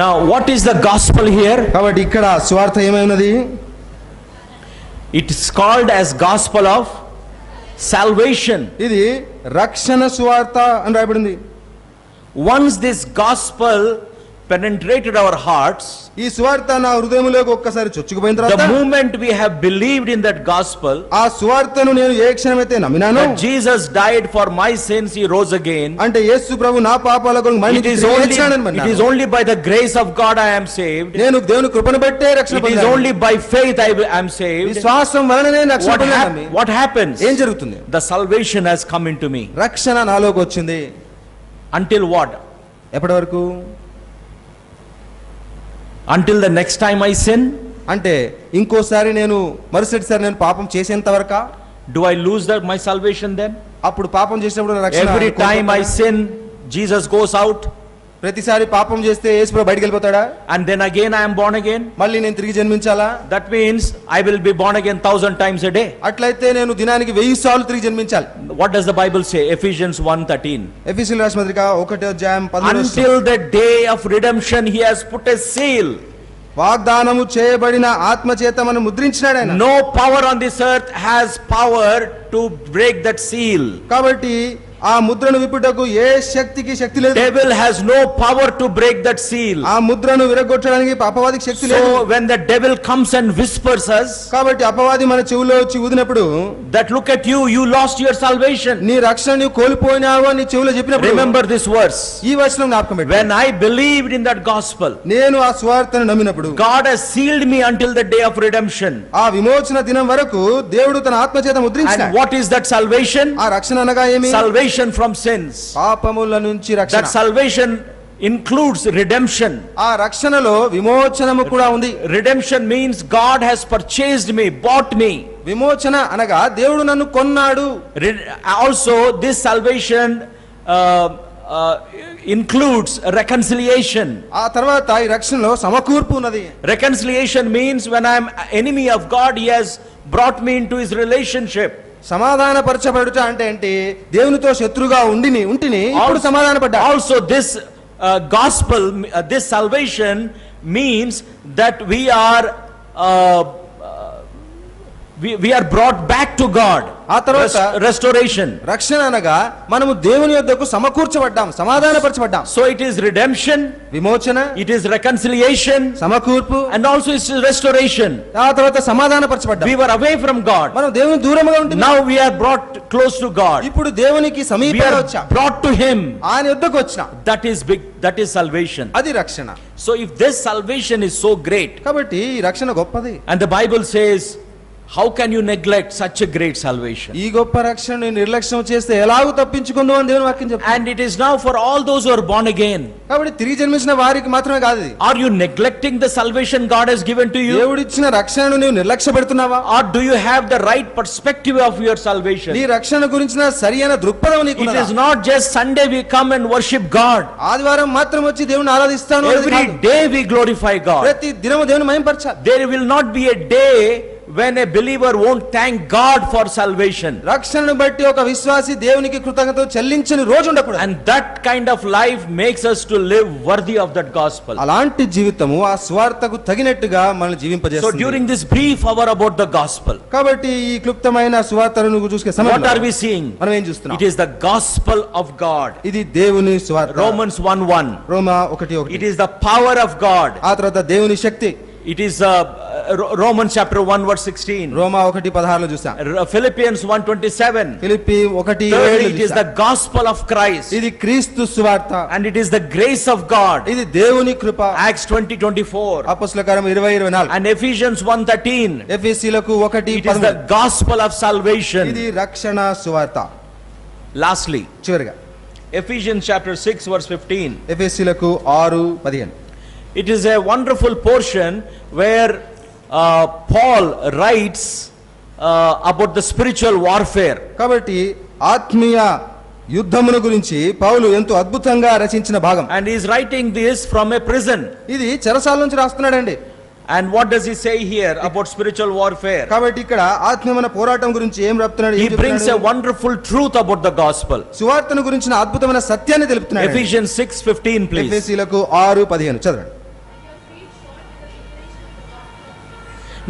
Now, what is the gospel here?
కాబట్టి ఇక్కడ సువార్త ఏమైనది?
It is called as gospel of salvation.
ఇది రక్షణ సువార్త అని రాయబడింది.
Once this gospel penetrated our hearts,
ఈ సువార్త నా హృదయములోకి ఒక్కసారి చొచ్చుకుపోయిన
the
తర్వాత,
moment we have believed in that gospel,
ఆ సువార్తను నేను ఏ క్షణమైతే నమ్మినానో,
that Jesus died for my sins, he rose again.
అంటే యేసు ప్రభు నా పాపాల కొరకు మరణించి తిరిగి లేచాడని
It
నమ్మినాను.
is only by the grace of God I am saved.
నేను దేవుని కృపను బట్టే రక్షణ
It is
పొందాను.
only by faith I am saved.
విశ్వాసం వలననే రక్షణ పొందాను.
What happens?
ఏం జరుగుతుంది?
The salvation has come into me.
రక్షణ నాలోకి వచ్చింది.
Until what?
ఎప్పటి వరకు?
Until the next time I sin?
అంటే ఇంకోసారి నేను మరుసటిసారి నేను పాపం చేసేంత వరకా?
Do I lose my salvation then?
అప్పుడు పాపం చేసినప్పుడు నా రక్షణ
Every time I sin, Jesus goes out,
ప్రతిసారి పాపం చేస్తే యేసు ప్రభు బయటికి వెళ్ళిపోతాడా?
and then again I am born again?
మళ్ళీ నేను తిరిగి జన్మించాలా?
That means I will be born again 1,000 times a day.
అట్లయితే నేను దినానికి 1000 సార్లు తిరిగి జన్మించాలి.
What does the Bible say? Ephesians 1:13.
ఎఫెసీయుల రాసిన పత్రిక 1:13.
Until the day of redemption he has put a seal.
వాగ్దానము చేయబడిన ఆత్మ చేత మనం ముద్రించినాడు ఆయన.
No power on this earth has power to break that seal.
కాబట్టి ఆ ముద్రను విప్పుటకు ఏ శక్తికి శక్తి లేదు.
Devil has no power to break that seal.
ఆ ముద్రను విరగొట్టడానికి అపవాదికి శక్తి లేదు.
So when the devil comes and whispers us,
కాబట్టి అపవాది మన చెవులో వచ్చి ఊదినప్పుడు,
that look at you, you lost your salvation.
నీ రక్షణ నీవు కోల్పోయినావు అని చెవులో చెప్పినప్పుడు,
Remember this verse.
ఈ వచనం జ్ఞాపకం పెట్టుకో.
When I believed in that gospel,
నేను ఆ సువార్తను నమ్మినప్పుడు,
God has sealed me until the day of redemption.
ఆ విమోచన దినం వరకు దేవుడు తన ఆత్మ చేత ముద్రించాడు.
And what is that salvation?
ఆ రక్షణ అనగా ఏమి?
Salvation from sins.
పాపముల నుంచి రక్షణ.
That salvation includes redemption.
ఆ రక్షణలో విమోచనము కూడా ఉంది.
Redemption means God has purchased me, bought me.
విమోచన అనగా దేవుడు నన్ను కొన్నాడు.
Also this salvation includes reconciliation.
ఆ తర్వాత ఈ రక్షణలో సమకూర్పు ఉన్నది.
Reconciliation means when I am enemy of God, he has brought me into his relationship.
సమాధానపరచబడుట అంటే ఏంటి? దేవునితో శత్రుగా ఉంటిని ఇప్పుడు సమాధానపడ్డా.
Also this gospel, this salvation means that we are brought back to God.
ఆ తర్వాత
restoration.
రక్షణ అనగా మనము దేవుని యొద్దకు సమకూర్చబడ్డాం, సమాధానపరచబడ్డాం.
So it is redemption,
విమోచన,
it is reconciliation,
సమకూర్పు,
and also it is restoration.
ఆ తర్వాత సమాధానపరచబడ్డాం.
We were away from God.
మనం దేవుని దూరంగా ఉంటున్నాం.
Now we are brought close to God.
ఇప్పుడు దేవునికి
We
సమీపంగా
are
వచ్చాం.
brought to him.
ఆయన యొద్దకు వచ్చినాం.
That is big. That is salvation.
అది రక్షణ.
So if this salvation is so great,
కాబట్టి ఈ రక్షణ గొప్పది.
and the Bible says, how can you neglect such a great salvation?
ఈ గొప్ప రక్షణను నిర్లక్ష్యం చేస్తే ఎలాగూ తప్పించుకుందాం అని దేవుని వాక్యం చెప్తుంది.
And it is now for all those who are born again.
కాబట్టి తిరిగి జన్మించిన వారికి మాత్రమే కాదు ఇది.
Are you neglecting the salvation God has given to you?
దేవుడు ఇచ్చిన రక్షణను నీవు నిర్లక్ష్య పెడుతున్నావా?
Or do you have the right perspective of your salvation?
నీ రక్షణ గురించిన సరియైన దృక్పథం నీకు
It
ఉన్నదా?
is not just Sunday we come and worship God.
ఆదివారం మాత్రం వచ్చి దేవుని ఆరాధిస్తాను అనేది
Every
కాదు.
day we glorify God.
ప్రతి దినము దేవుని మహిమపరచాలి.
There will not be a day when a believer won't thank God for salvation.
రక్షణను బట్టి ఒక విశ్వాసి దేవునికి కృతజ్ఞత చెల్లించని రోజు ఉండకూడదు.
And that kind of life makes us to live worthy of that gospel.
అలాంటి జీవితము ఆ స్వార్థకు తగినట్టుగా మనల్ని
So
జీవింపజేస్తుంది.
during this brief hour about the gospel,
కాబట్టి ఈ క్లుప్తమైన సువార్తను చూసే
what
సమయంలో
are we seeing?
మనం ఏం చూస్తున్నాం?
It is the gospel of God.
ఇది దేవుని సువార్త.
Romans 1:1.
Roma 1:1.
It is the power of God.
ఆ తర్వాత దేవుని శక్తి.
It is Romans chapter 1 verse 16.
రోమా 1:16 చూసాం.
Philippians 1:27.
Philippi 1:7
Thirdly, it is the gospel of Christ.
ఇది క్రీస్తు సువార్త.
And it is the grace of God.
ఇది దేవుని కృప.
Acts 20:24.
అపొస్తలుల కార్యము 20:24.
And Ephesians 1:13.
ఎఫెసీయులకు
It is the
1:13.
gospel of salvation.
ఇది రక్షణ సువార్త.
Lastly,
చివరిగా
Ephesians chapter 6 verse 15.
ఎఫెసీయులకు 6:15.
It is a wonderful portion where Paul writes about the spiritual warfare.
కాబట్టి ఆత్మీయ యుద్ధమును గురించి పౌలు ఎంతో అద్భుతంగా రచించిన భాగం.
And he is writing this from a prison.
ఇది చెరసాల నుంచి రాస్తున్నాడండి.
And what does he say here about spiritual warfare?
కాబట్టి ఇక్కడ ఆత్మీయమైన పోరాటం గురించి ఏం చెప్తున్నాడు?
He brings a wonderful truth about the gospel.
సువార్తను గురించిన అద్భుతమైన సత్యాన్ని తెలుపుతున్నాడు.
Ephesians 6:15 please.
ఎఫెసీయులకు 6:15 చదవండి.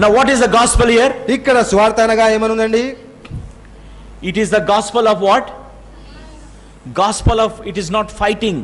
Now what is the gospel here?
ఇక్కడ సువార్త అనగా ఏమనుందండి?
It is the gospel of what? Gospel of, it is not fighting.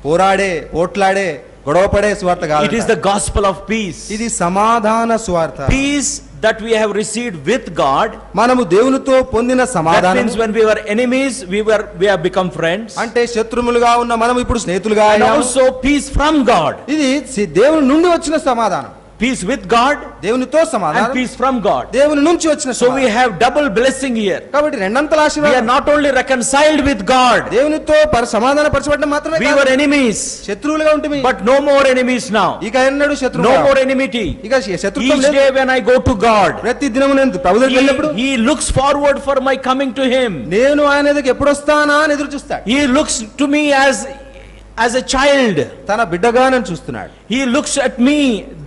పోరాడే, పోట్లాడే, గొడవపడే సువార్త కాదు.
It is the gospel of peace.
ఇది సమాధాన సువార్త.
Peace that we have received with God.
మనము దేవునితో పొందిన సమాధానం.
That means when we were enemies, we have become friends.
అంటే శత్రువులుగా ఉన్న మనం ఇప్పుడు స్నేహితులుగా
And
అయ్యాము.
also peace from God.
ఇది దేవుని నుండి వచ్చిన సమాధానం.
Peace with God
దేవునితో సమాధానం,
and peace from God.
దేవుని నుంచి వచ్చిన
So we have double blessing here.
కాబట్టి రెండంతల
We are
ఆశీర్వాదం.
not only reconciled with God.
దేవునితో సమాధాన పరచబడడం మాత్రమే
We
కాదు,
were enemies,
శత్రువులుగా ఉంటుంది.
but no more enemies now.
ఇక ఎన్నడూ శత్రువు
No more enmity.
ఇక శత్రుత్వం
Each
లేదు.
day when I go to God,
ప్రతి దినము నేను ప్రభు దగ్గరికి వెళ్ళినప్పుడు
He looks forward for my coming to Him.
నేను ఆయన దగ్గరికి ఎప్పుడు వస్తానా అని ఎదురు చూస్తాడు.
He looks to me as a child.
తన బిడ్డగా నన్ను చూస్తున్నాడు.
He looks at me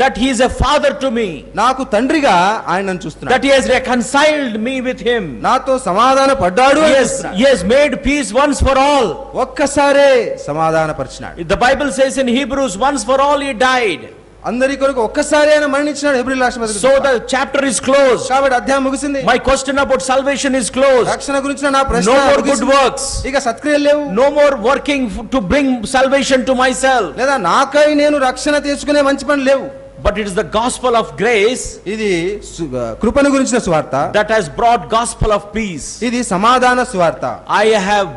that He is a father to me.
నాకు తండ్రిగా ఆయన నన్ను చూస్తున్నాడు.
That He has reconciled me with Him.
నాతో సమాధాన పడ్డాడు అని చూస్తున్నాడు.
He has made peace once for all.
ఒక్కసారే సమాధాన పరిచినాడు.
The Bible says in Hebrews, once for all He died.
అందరి కొరకు ఒక్కసారి ఆయన మరణించినాడు. హెబ్రీయుల రాసిన పత్రిక.
So the chapter is closed.
కాబట్టి అధ్యాయం ముగిసింది.
My question about salvation is closed.
రక్షణ గురించిన నా ప్రశ్న
No more good
ముగిసింది.
works.
ఇక సత్క్రియలు లేవు.
No more working to bring salvation to myself.
లేదా నాకై నేను రక్షణ తీసుకునే మంచి పనులు లేవు.
But it is the gospel of grace
ఇది కృపను గురించిన సువార్త.
that has brought gospel of peace.
ఇది సమాధాన సువార్త.
I have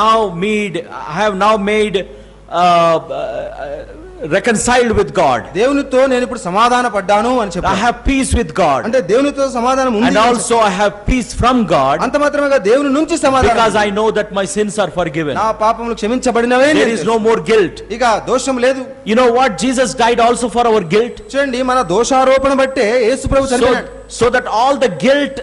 now made reconciled with God.
దేవునితో నేను ఇప్పుడు సమాధాన పడ్డాను అని
I
చెప్పాను.
have peace with God.
అంటే దేవునితో సమాధానం ఉంది.
And also I have peace from God
అంత మాత్రమే దేవుని నుంచి సమాధానం.
because I know that my sins are forgiven.
నా పాపములు క్షమించబడినవే.
There is no more guilt.
ఇక దోషం లేదు.
You know what? Jesus died also for our guilt.
చూడండి, మన దోషారోపణ బట్టే యేసు ప్రభు చనిపోయాడు.
So that all the guilt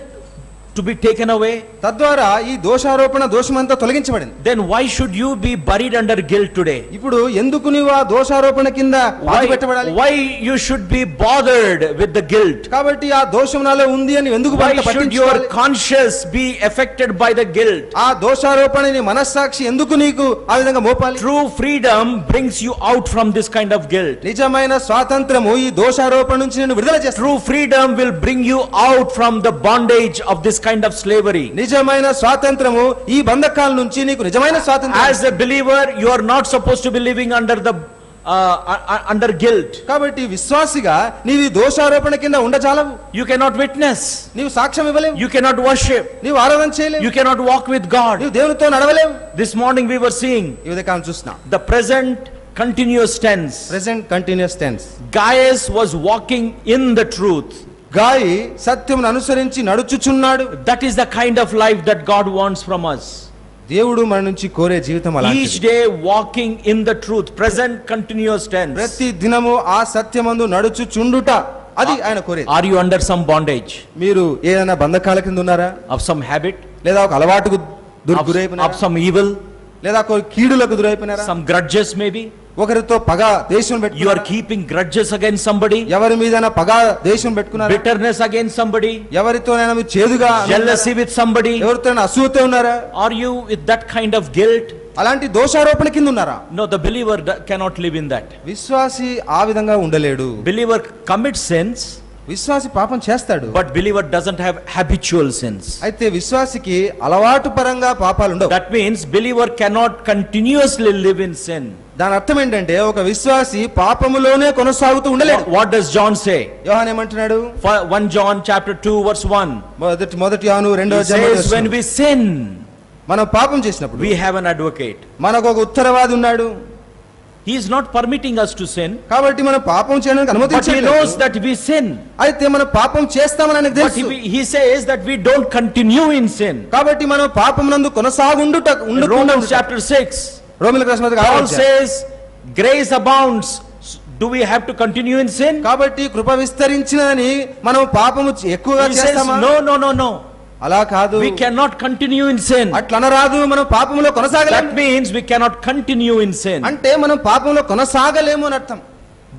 to be taken away.
తద్వారా ఈ దోషారోపణ దోషమంతా తొలగించబడింది.
Then why should you be buried under guilt today?
ఇప్పుడు ఎందుకు నీవు ఆ దోషారోపణ కింద పాతిపెట్టబడాలి?
Why you should be bothered with the guilt?
కాబట్టి ఆ దోషం నాలో ఉంది అని ఎందుకు
Why should your conscience be affected by the guilt?
ఆ దోషారోపణ నీ మనస్సాక్షి ఎందుకు నీకు ఆ విధంగా మోపాలి?
True freedom brings you out from this kind of guilt.
నిజమైన స్వాతంత్రము ఈ దోషారోపణ నుంచి నిన్ను విడుదల చేస్తుంది.
True freedom will bring you out from the bondage of this kind of slavery.
నిజమైన స్వాతంత్రము ఈ బంధకాల నుంచి నీకు నిజమైన స్వాతంత్రం.
As a believer, you are not supposed to be living under guilt.
కాబట్టి విశ్వాసిగా నీవు దోషారోపణ కింద ఉండజాలవు.
You cannot witness.
నీవు సాక్ష్యం ఇవ్వలేవు.
You cannot worship.
నీవు ఆరాధన చేయలేవు.
You cannot walk with God.
నీవు దేవునితో నడవలేవు.
This morning we were seeing
ఈ ఉదయకాలం చూస్తున్నాం.
the present continuous tense.
Present continuous tense.
Gaius was walking in the truth.
గాయి సత్యమును అనుసరించి నడుచుచున్నాడు.
That is the kind of life that God wants from us.
దేవుడు మన నుంచి కోరే జీవితం
Each
అలాంటిది.
day walking in the truth. Present continuous tense.
ప్రతి దినము ఆ సత్యమందు నడుచుచుండుట అది ఆయన కోరేది.
Are you under some bondage?
మీరు ఏదైనా బంధకాల కింద ఉన్నారా?
Of some habit?
లేదా ఒక అలవాటుకు
Of
గురైపోయినారా?
some evil?
లేదా ఒక కీడులకు గురైపోయినారా?
Some grudges maybe?
ఒకరితో పగ దేశం
You are
పెట్టుకున్నారా?
keeping grudges against somebody?
ఎవరి మీదైనా పగ దేశం పెట్టుకున్నారా?
Bitterness against somebody?
ఎవరితోనైనా మీరు చేదుగా
Jealousy with somebody?
ఎవరితోనైనా అసూయతో ఉన్నారా?
Are you with that kind of guilt?
అలాంటి దోషారోపణ కింద ఉన్నారా?
No, the believer cannot live in that.
విశ్వాసి ఆ విధంగా ఉండలేడు.
Believer commits sins,
విశ్వాసి పాపం చేస్తాడు.
but believer doesn't have habitual sins.
అయితే విశ్వాసికి అలవాటు పరంగా పాపాలు ఉండవు.
That means believer cannot continuously live in sin.
దాని అర్థం ఏంటంటే ఒక విశ్వాసి పాపములోనే కొనసాగుతూ ఉండలేడు.
What does John say?
యోహాను ఏమంటున్నాడు?
1 John chapter 2 verse 1.
మొదటి యోహాను 2వ
He says when we sin,
మనం పాపం చేసినప్పుడు
we have an advocate.
మనకు ఒక ఉత్తరవాది ఉన్నాడు.
He is not permitting us to sin,
కాబట్టి మనం పాపం చేయడానికి
but he
అనుమతించలేదు.
knows that we sin.
అయితే మనం పాపం చేస్తామని ఆయనకు
But
తెలుసు.
he says that we don't continue in sin.
కాబట్టి మనం పాపమునందు కొనసాగుండుట
Romans chapter 6.
రోమీయులకు రాసిన పత్రిక
Paul
6వ అధ్యాయం.
says grace abounds. Do we have to continue in sin?
కాబట్టి కృప విస్తరించినని మనం పాపము ఎక్కువగా
He says
చేస్తామా?
no.
అలా కాదు.
We cannot continue in sin.
అట్లా అనరాదు. మనం పాపములో కొనసాగలేము.
That means we cannot continue in sin.
అంటే మనం పాపంలో కొనసాగలేము అని అర్థం.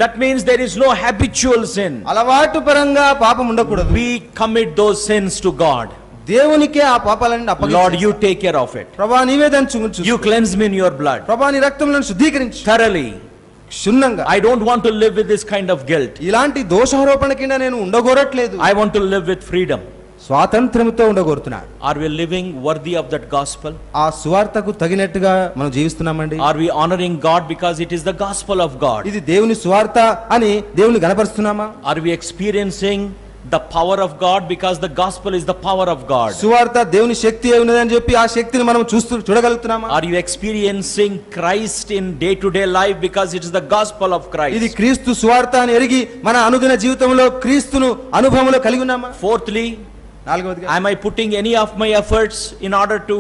That means there is no habitual sin.
అలవాటు పరంగా పాపం ఉండకూడదు.
We commit those sins to God.
దేవునికే ఆ పాపాలను అప్పగించాలి.
Lord, you take care of it.
ప్రభువా నీవే దాన్ని చూసు.
You cleanse me in your blood.
ప్రభువా నీ రక్తంలో శుద్ధీకరించు.
Thoroughly.
క్షుణ్ణంగా.
I don't want to live with this kind of guilt.
ఇలాంటి దోషారోపణ కింద నేను ఉండగోరట్లేదు.
I want to live with freedom.
స్వాతంత్ర్యంతో ఉండగోరుతున్నాడు.
Are we living worthy of that gospel?
ఆ సువార్తకు తగినట్టుగా మనం జీవిస్తున్నామండి.
Are we honoring God because it is the gospel of God?
ఇది దేవుని సువార్త అని దేవుని గణపరుస్తున్నామా?
Are we experiencing the power of God because the gospel is the power of God?
సువార్త దేవుని శక్తి ఉన్నదని చెప్పి ఆ శక్తిని మనం చూడగలుగుతున్నామా?
Are you experiencing Christ in day to day life because it is the gospel of Christ?
ఇది క్రీస్తు సువార్త అని ఎరిగి మన అనుదిన జీవితంలో క్రీస్తును అనుభవంలో కలిగి ఉన్నామా?
Fourthly,
నాలుగవదిగా,
am I putting any of my efforts in order to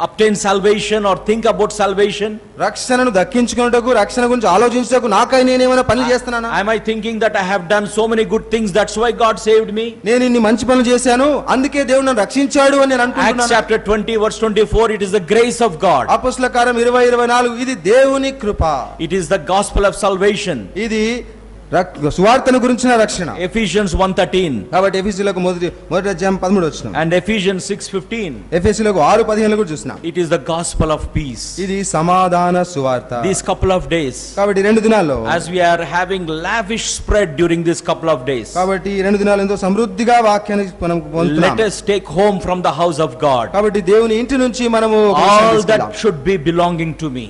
obtain salvation or think about salvation?
రక్షణను దక్కించుకొనుటకు, రక్షణ గురించి ఆలోచించుటకు నాకై నేనేమైనా పనులు చేస్తున్నానా?
Am I thinking that I have done so many good things, that's why God saved me?
నేను ఇన్ని మంచి పనులు చేశాను అందుకే దేవుడు నన్ను రక్షించాడు అని నేను అనుకుంటున్నాను.
Acts chapter 20 verse 24, it is the grace of God.
అపొస్తలుల కార్యం 20:24 ఇది దేవుని కృప.
It is the gospel of salvation.
ఇది సువార్తను గురించిన రక్షణ.
Ephesians 1:13.
కాబట్టి ఎఫెసీయులకు మొదటి అధ్యాయం 13 వచనం.
And Ephesians 6:15.
ఎఫెసీయులకు 6:15 కూడా చూస్తున్నాం.
It is the gospel of peace.
ఇది సమాధాన సువార్త.
These couple of days,
కాబట్టి 2 దినాల్లో,
as we are having lavish spread during this couple of days,
కాబట్టి 2 దినాలు ఎంతో సమృద్ధిగా వాక్యాన్ని మనం పొందుతున్నాం.
let us take home from the house of God
కాబట్టి దేవుని ఇంటి నుంచి మనము
all that should be belonging to me.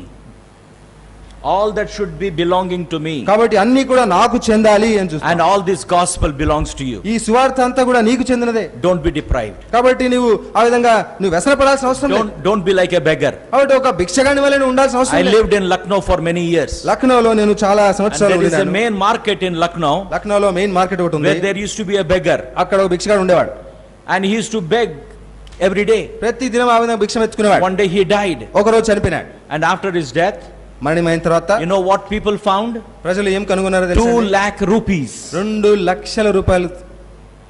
All that should be belonging to me.
కాబట్టి అన్ని కూడా నాకు చెందాలి అని చూస్తాం.
And all this gospel belongs to you.
ఈ సువార్త అంతా కూడా నీకు చెందినదే.
Don't be deprived.
కాబట్టి నీవు ఆ విధంగా నువ్వు వ్యసనపడాల్సిన అవసరం లేదు.
Don't be like a beggar.
కాబట్టి ఒక భిక్షగాని వలె నువ్వు ఉండాల్సిన అవసరం లేదు.
I lived in Lucknow for many years.
లక్నోలో నేను చాలా సంవత్సరాలు
ఉన్నాను. There is
ఉన్నాను.
a main market in Lucknow.
లక్నోలో మెయిన్ మార్కెట్ ఒకటి ఉంది.
Where there used to be a beggar.
అక్కడ ఒక భిక్షగాడు ఉండేవాడు.
And he used to beg every day.
ప్రతి దినం ఆ విధంగా భిక్షం ఎత్తుకునేవాడు.
One day he died.
ఒక రోజు చనిపోయాడు.
And after his death,
మరణమైన తర్వాత
you know what people found?
ప్రజలు ఏం కనుగొన్నారో తెలుసా?
2 lakh rupees.
2 లక్షల రూపాయలు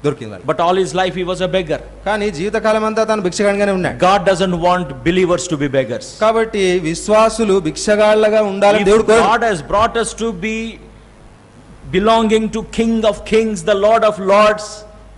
దొరికింది.
But all his life he was a beggar.
కానీ జీవితకాలం అంతా తాను భిక్షగాడిగానే ఉన్నాడు.
God doesn't want believers to be beggars.
కాబట్టి విశ్వాసులు భిక్షగాళ్ళగా ఉండాలని దేవుడు కోరుకుంటున్నాడు.
God has brought us to be belonging to King of Kings, the Lord of Lords.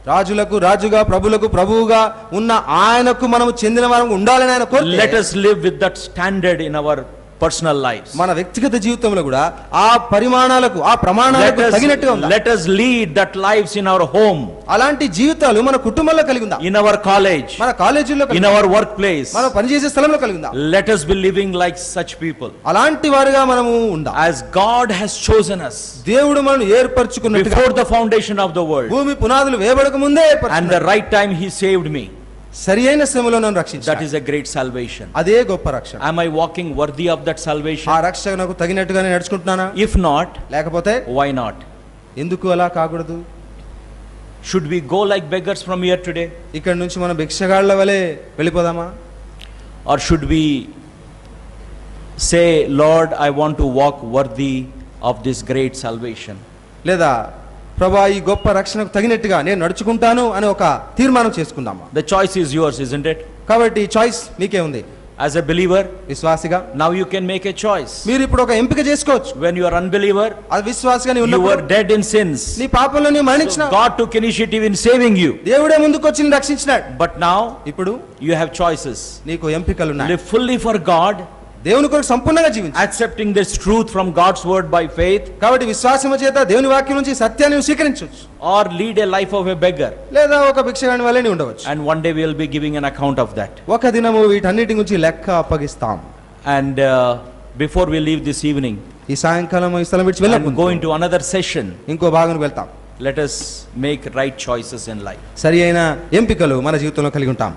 రాజులకు రాజుగా, ప్రభులకు ప్రభువుగా ఉన్న ఆయనకు మనము చెందిన వారం ఉండాలని ఆయన కోరుకుంటున్నాడు.
Let us live with that standard in our personal lives.
మన వ్యక్తిగత జీవితంలో కూడా ఆ పరిమాణాలకు, ఆ ప్రమాణాలకు తగినట్టుగా ఉండాలి.
Let us lead that lives in our home.
అలాంటి జీవితాలు మన కుటుంబంలో కలిగి ఉందా?
In our college.
మన కాలేజీలో కలిగి
in our workplace.
మన పనిచేసే స్థలంలో కలిగి ఉందా?
Let us be living like such people.
అలాంటి వారుగా మనము ఉందా?
As God has chosen us.
దేవుడు మనల్ని ఏర్పరచుకున్నట్టుగా.
Before the foundation of the world.
భూమి పునాదులు వేయబడక ముందే ఏర్పరచుకున్నాడు.
And the right time he saved me.
సరియైన సమయంలో నన్ను రక్షించాడు.
That is a great salvation.
అదే గొప్ప రక్షణ.
Am I walking worthy of that salvation?
ఆ రక్షణకు తగినట్టుగా నేను నడుచుకుంటున్నానా?
If not,
లేకపోతే
why not?
ఎందుకు అలా కాకూడదు?
Should we go like beggars from here today?
ఇక్కడ నుంచి మనం భిక్షగాళ్ళ వలె వెళ్ళిపోదామా?
Or should we say, Lord, I want to walk worthy of this great salvation?
లేదా ప్రభువా ఈ గొప్ప రక్షణకు తగినట్టుగా నేను నడుచుకుంటాను అని ఒక తీర్మానం చేసుకుందామా?
The choice is yours, isn't it?
కాబట్టి చాయిస్ మీకే ఉంది.
As a believer,
విశ్వాసిగా
now you can make a choice.
మీరు ఇప్పుడు ఒక ఎంపిక చేసుకోవచ్చు.
When you are unbeliever,
అది విశ్వాసిగా నీ
you
ఉన్నప్పుడు
were dead in sins.
నీ పాపంలో నీ మరణించినావు.
God took initiative in saving you.
దేవుడే ముందుకు వచ్చి నిన్ను రక్షించినాడు.
But now
ఇప్పుడు
you have choices.
నీకు ఎంపికలు ఉన్నాయి.
Live fully for God,
దేవుని కొరకు సంపూర్ణంగా జీవించు.
accepting this truth from God's word by faith.
కాబట్టి విశ్వాసము చేత దేవుని వాక్యం నుంచి సత్యాన్ని స్వీకరించవచ్చు.
Or lead a life of a beggar.
లేదా ఒక భిక్షగాని వలె నీ ఉండవచ్చు.
And one day we will be giving an account of that.
ఒక దినము వీటన్నిటి గురించి లెక్క అప్పగిస్తాం.
And before we leave this evening,
ఈ సాయంకాలం ఈ స్థలం విడిచి వెళ్ళము.
go into another session.
ఇంకో భాగానికి వెళ్తాం.
Let us make right choices in life.
సరియైన ఎంపికలు మన జీవితంలో కలిగి ఉంటాం.